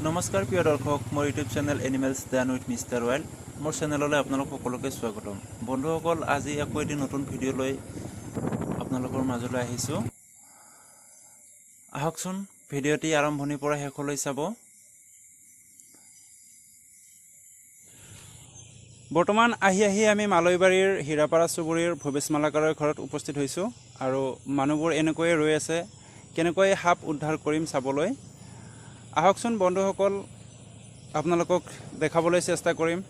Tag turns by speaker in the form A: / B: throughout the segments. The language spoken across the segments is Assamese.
A: নমস্কাৰ প্ৰিয় দৰ্শক, মোৰ YouTube channel animals den with mister wild. মোৰ চেনেললৈ আপোনালোক সকলোকে স্বাগতম। বন্ধুসকল, আজি আকৌ এটি নতুন ভিডিঅ' লৈ আপোনালোকৰ মাজলৈ আহিছোঁ। আহকচোন ভিডিঅ'টি আৰম্ভণিৰ পৰা শেষলৈ চাব। বৰ্তমান আহি আমি মালৈবাৰীৰ হীৰাপাৰা চুবুৰীৰ ভৱেশ মালাকাৰৰ ঘৰত উপস্থিত হৈছোঁ আৰু মানুহবোৰ এনেকৈয়ে ৰৈ আছে কেনেকৈ সাপ উদ্ধাৰ কৰিম চাবলৈ। আহকচোন বন্ধুসকল, আপোনালোকক দেখাবলৈ চেষ্টা কৰিম।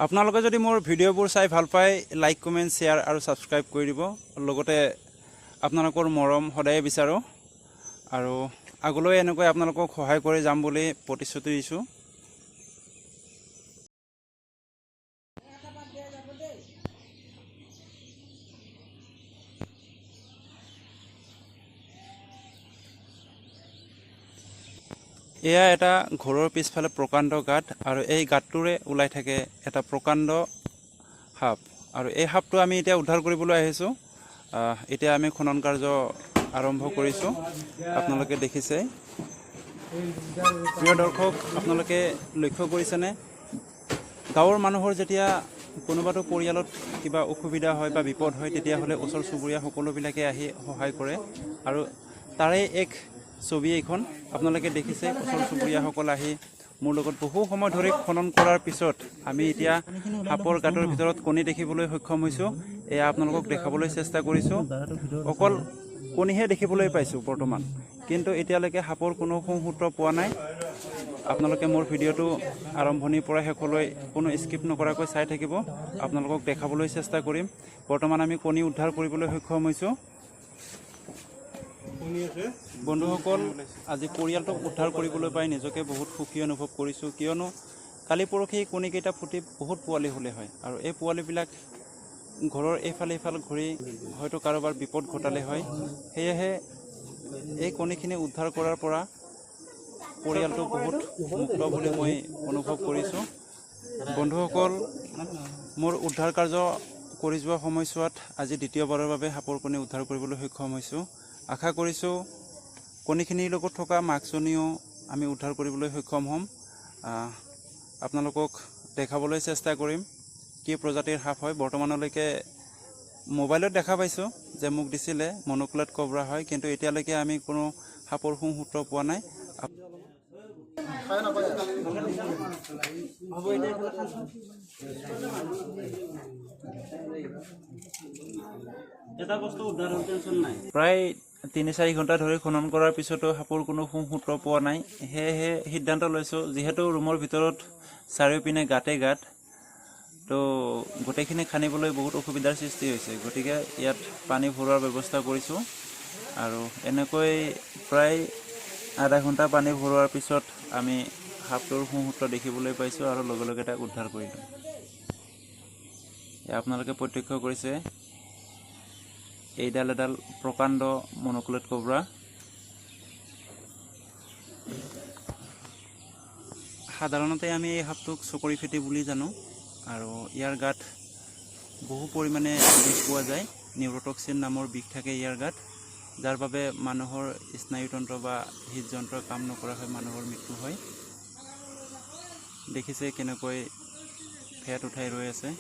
A: আপোনালোকে যদি মোৰ ভিডিঅ'বোৰ চাই ভাল পায়, লাইক কমেণ্ট শ্বেয়াৰ আৰু ছাবস্ক্ৰাইব কৰি দিব। লগতে আপোনালোকৰ মৰম সদায়ে বিচাৰোঁ আৰু আগলৈ এনেকৈ আপোনালোকক সহায় কৰি যাম বুলি প্ৰতিশ্ৰুতি দিছোঁ। এয়া এটা ঘৰৰ পিছফালে প্ৰকাণ্ড গাঁত আৰু এই গাঁতটোৰে ওলাই থাকে এটা প্ৰকাণ্ড সাপ আৰু এই সাপটো আমি এতিয়া উদ্ধাৰ কৰিবলৈ আহিছোঁ। এতিয়া আমি খনন কাৰ্য আৰম্ভ কৰিছোঁ। আপোনালোকে দেখিছে। প্ৰিয় দৰ্শক, আপোনালোকে লক্ষ্য কৰিছেনে, গাঁৱৰ মানুহৰ যেতিয়া কোনোবাটো পৰিয়ালত কিবা অসুবিধা হয় বা বিপদ হয়, তেতিয়াহ'লে ওচৰ চুবুৰীয়া সকলোবিলাকে আহি সহায় কৰে আৰু তাৰে এক ছবি এইখন। আপোনালোকে দেখিছে, ওচৰ চুবুৰীয়াসকল আহি মোৰ লগত বহু সময় ধৰি খনন কৰাৰ পিছত আমি এতিয়া সাপৰ গাঁতৰ ভিতৰত কণী দেখিবলৈ সক্ষম হৈছোঁ। এয়া আপোনালোকক দেখাবলৈ চেষ্টা কৰিছোঁ। অকল কণীহে দেখিবলৈ পাইছোঁ বৰ্তমান, কিন্তু এতিয়ালৈকে সাপৰ কোনো সূত্ৰ পোৱা নাই। আপোনালোকে মোৰ ভিডিঅ'টো আৰম্ভণিৰ পৰা শেষলৈ কোনো স্কিপ নকৰাকৈ চাই থাকিব। আপোনালোকক দেখাবলৈ চেষ্টা কৰিম। বৰ্তমান আমি কণী উদ্ধাৰ কৰিবলৈ সক্ষম হৈছোঁ। বন্ধুসকল, আজি পৰিয়ালটোক উদ্ধাৰ কৰিবলৈ পাই নিজকে বহুত সুখী অনুভৱ কৰিছোঁ, কিয়নো কালি পৰহি কণীকেইটা ফুটি বহুত পোৱালি হ'লে হয় আৰু এই পোৱালিবিলাক ঘৰৰ এইফালে ঘূৰি হয়তো কাৰোবাৰ বিপদ ঘটালে হয়। সেয়েহে এই কণীখিনি উদ্ধাৰ কৰাৰ পৰা পৰিয়ালটো বহুত মুক্ত বুলি মই অনুভৱ কৰিছোঁ। বন্ধুসকল, মোৰ উদ্ধাৰ কাৰ্য কৰি যোৱা সময়ছোৱাত আজি দ্বিতীয়বাৰৰ বাবে সাপৰ কণী উদ্ধাৰ কৰিবলৈ সক্ষম হৈছোঁ। আশা কৰিছোঁ কণীখিনিৰ লগত থকা মাকজনীও আমি উদ্ধাৰ কৰিবলৈ সক্ষম হ'ম। আপোনালোকক দেখাবলৈ চেষ্টা কৰিম কি প্ৰজাতিৰ সাপ হয়। বৰ্তমানলৈকে মোবাইলত দেখা পাইছোঁ যে মোক দিছিলে মনোকুলেট কবৰা হয়, কিন্তু এতিয়ালৈকে আমি কোনো সাপৰ সূত্ৰ পোৱা নাই। প্ৰায় ৩-৪ ঘণ্টা ধৰি খনন কৰাৰ পিছতো সাপৰ কোনো সূত্ৰ পোৱা নাই। সেয়েহে সিদ্ধান্ত লৈছোঁ, যিহেতু ৰুমৰ ভিতৰত চাৰিওপিনে গাঁত, তো গোটেইখিনি খান্দিবলৈ বহুত অসুবিধাৰ সৃষ্টি হৈছে। গতিকে ইয়াত পানী ভৰোৱাৰ ব্যৱস্থা কৰিছোঁ আৰু এনেকৈ প্ৰায় আধা ঘণ্টা পানী ভৰোৱাৰ পিছত আমি সাপটোৰ সূত্ৰ দেখিবলৈ পাইছোঁ আৰু লগে লগে তাক উদ্ধাৰ কৰিলোঁ। আপোনালোকে প্ৰত্যক্ষ কৰিছে, এইডাল এডাল প্ৰকাণ্ড মনোকুলেট কবৰা। সাধাৰণতে আমি এই সাপটোক চকৰি ফেটি বুলি জানো আৰু ইয়াৰ গাত বহু পৰিমাণে বিষ পোৱা যায়। নিউৰটক্সিন নামৰ বিষ থাকে ইয়াৰ গাত, যাৰ বাবে মানুহৰ স্নায়ুতন্ত্ৰ বা হৃদযন্ত্ৰ কাম নকৰা হয়, মানুহৰ মৃত্যু হয়। দেখিছে কেনেকৈ ফেট উঠাই ৰৈ আছে।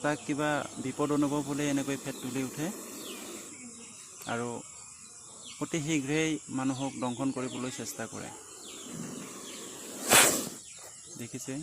A: তাক কিবা বিপদ অনুভৱ হ'লে এনেকৈ ফেট তুলি উঠে আৰু অতি শীঘ্ৰেই মানুহক দংশন কৰিবলৈ চেষ্টা কৰে। দেখিছে।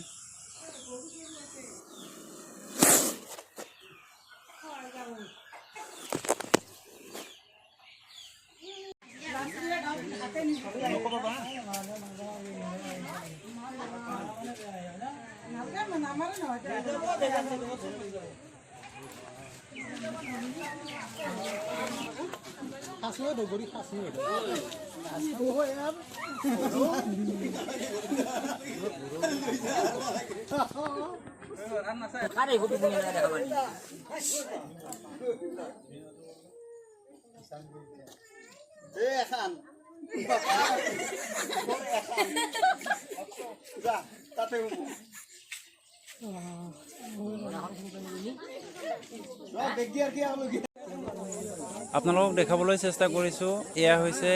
A: আপোনালোকক দেখাবলৈ চেষ্টা কৰিছোঁ এয়া হৈছে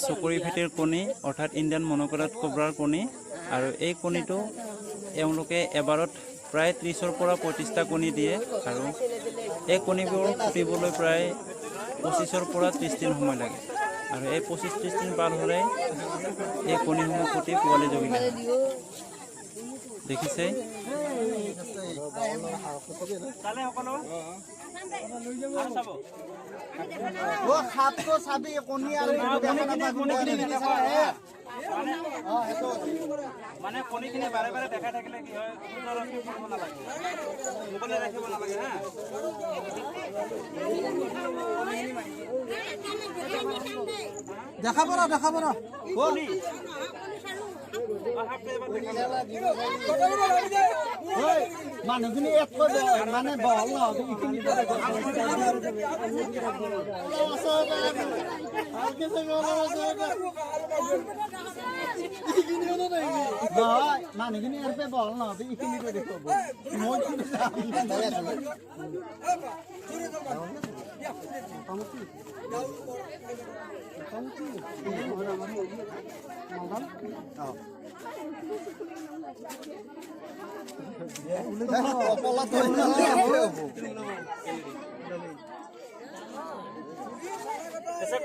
A: চকৰি ফেটিৰ কণী অৰ্থাৎ ইণ্ডিয়ান মন'কৰেট কব্ৰাৰ কণী আৰু এই কণীটো এওঁলোকে এবাৰত প্ৰায় 30ৰ পৰা 35টা কণী দিয়ে আৰু এই কণীবোৰ ফুটিবলৈ প্ৰায় 25ৰ পৰা 30 দিন সময় লাগে আৰু এই 25-30 দিন পাৰ হ'লে এই কণীসমূহ ফুটি পোৱালি জগিলে দেখিছে মানে কণীখিনি বাৰে বাৰে দেখা থাকিলে কি হয় মুকলি ৰাখিব নালাগে হা
B: দেখা পৰা মানুহখিনি মানে বহল নহয় মানুহখিনি ইয়াৰ পৰা বহল নহতে এইখিনি দেখুৱাব মই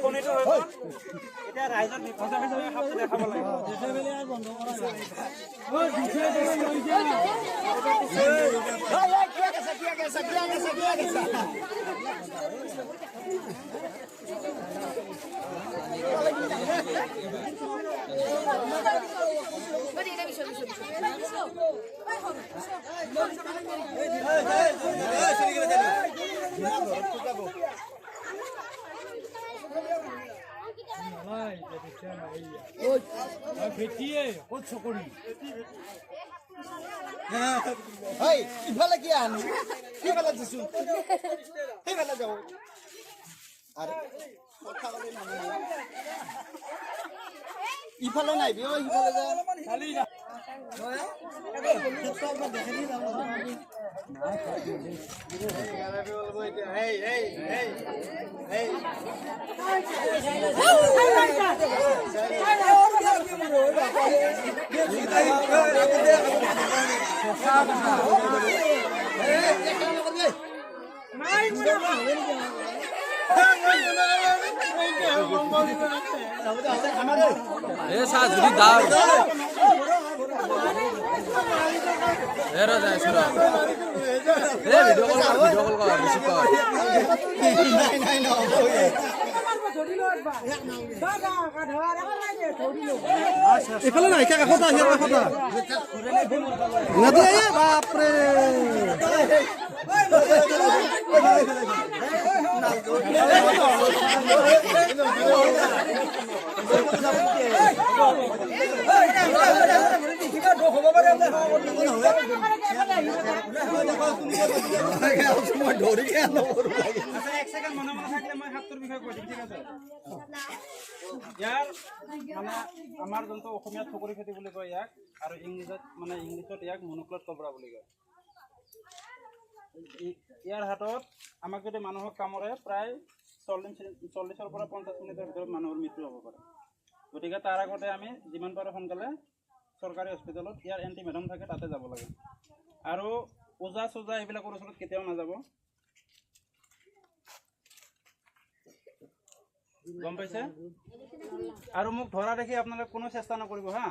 A: কণীটো হৈ গ'ল এতিয়া ৰাইজক বিপদে দেখাব লাগিব
B: ইফালে কি আনো সিফালে দিছো সেইফালে যাব আরে ইফালে নাই বিও ইফালে যা খালি না এফালে নাই কাষত আহি বাপৰে
A: আমাৰ যোনটো অসমীয়াত চকৰি ফেটি বুলি কয় ইয়াক আৰু ইংলিছত ইয়াক মন'কলেট কব্ৰা বুলি কয় ইয়াৰ হাতত আমাক যদি মানুহক কামৰে প্ৰায় 40ৰ পৰা 50 মিনিটৰ ভিতৰত মানুহৰ মৃত্যু হ'ব পাৰে গতিকে তাৰ আগতে আমি যিমান পাৰোঁ সোনকালে চৰকাৰী হস্পিটেলত ইয়াৰ এণ্টিমেডাম থাকে তাতে যাব লাগে আৰু ওজা চোজা এইবিলাকৰ ওচৰত কেতিয়াও নাযাব গম পাইছে আৰু মোক ধৰা দেখি আপোনালোকে কোনো চেষ্টা নকৰিব হা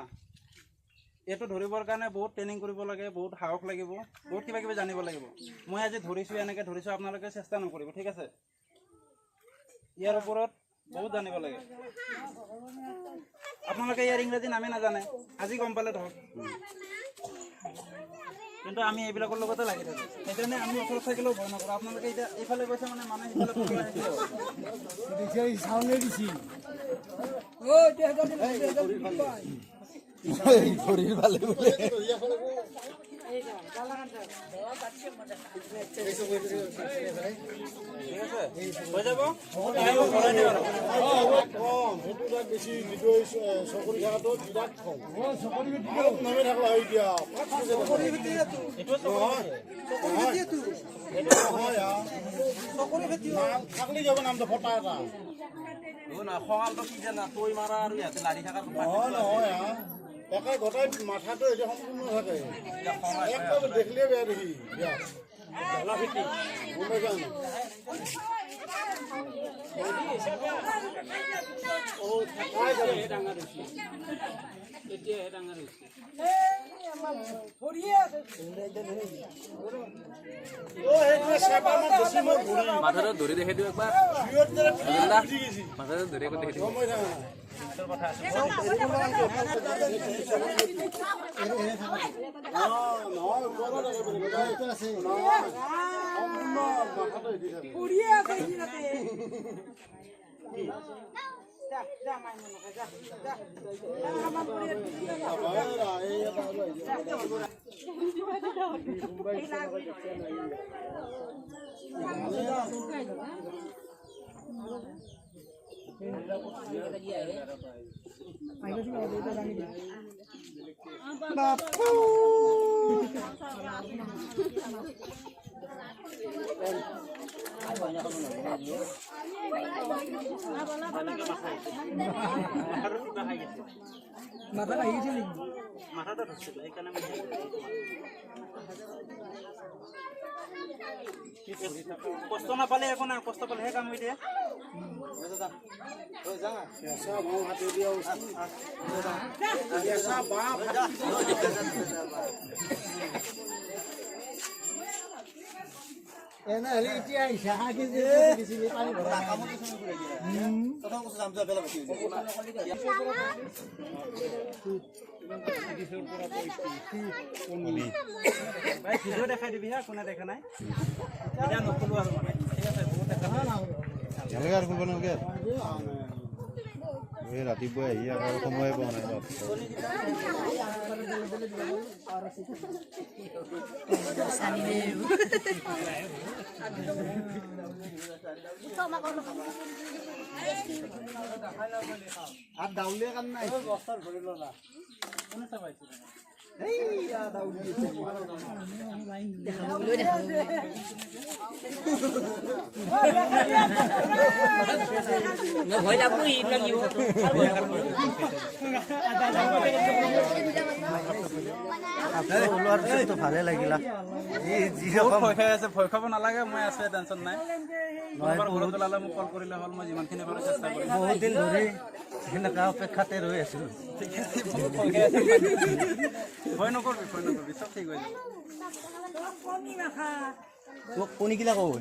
A: এইটো ধৰিবৰ কাৰণে বহুত ট্ৰেইনিং কৰিব লাগে বহুত সাহস লাগিব বহুত কিবা কিবি জানিব লাগিব মই আজি ধৰিছোঁ এনেকৈ ধৰিছোঁ আপোনালোকে চেষ্টা নকৰিব ঠিক আছে ইয়াৰ ওপৰত বহুত জানিব লাগে আপোনালোকে ইয়াৰ ইংৰাজী নামে নাজানে আজি গম পালে ধৰক কিন্তু আমি এইবিলাকৰ লগতে লাগি থাকোঁ সেইকাৰণে আমি ওচৰত থাকিলেও ভয় নকৰোঁ আপোনালোকে এতিয়া এইফালে গৈছে মানে মানুহে
B: ঘড়ির ভালে বলে
C: বেছি থাকলি যাব নামটো ফটা এটা
D: খঙালটো কি জানা তই মাৰা আৰু ইয়াতে লাৰি থকা
C: নহয় একে গোটেই মাথাটো এতিয়া সম্পূৰ্ণ থাকে একদম দেখিলে বেয়া দেখি
D: মাথাটো ধৰি দেখি দিওঁ একবাৰ মাথাটো ধৰি দেখি দিওঁ
B: মাথা লাগিছে নেকি
D: মাথাটো ধৰিছিল সেইকাৰণে কষ্ট নাপালে একো নাই কষ্ট পালেহে কাম হৈ দিয়ে
B: এনেহ'লে এতিয়া আহিছে হাগি যে পানী ভৰা
D: ভাই ভিডিঅ' দেখাই দিবি হা কোনে দেখা নাই এতিয়া নকলো আৰু মানে ঠিক আছে বহুত দেখা
C: এনেকৈ আৰু কোনবা নহয় এই ৰাতিপুৱাই আহি আকৌ সময়ে পোৱা নাই
B: আর দাউলিয়া কাম নাই বস্তার ভরে ললা
D: কোনে চাবাইছিল
B: ভালে লাগিলা
D: ভয় খাব নালাগে মই আছে টেনচন নাই ঘৰত ওলালে মোক কল কৰিলে হ'ল মই যিমানখিনি পাৰো চেষ্টা কৰিম
B: বহুত দিন ধৰি সেনেকা অপেক্ষাতে ৰৈ আছিলো
D: ভয় নকৰবি চব ঠিক হৈ যাব
B: কণী কিলা কব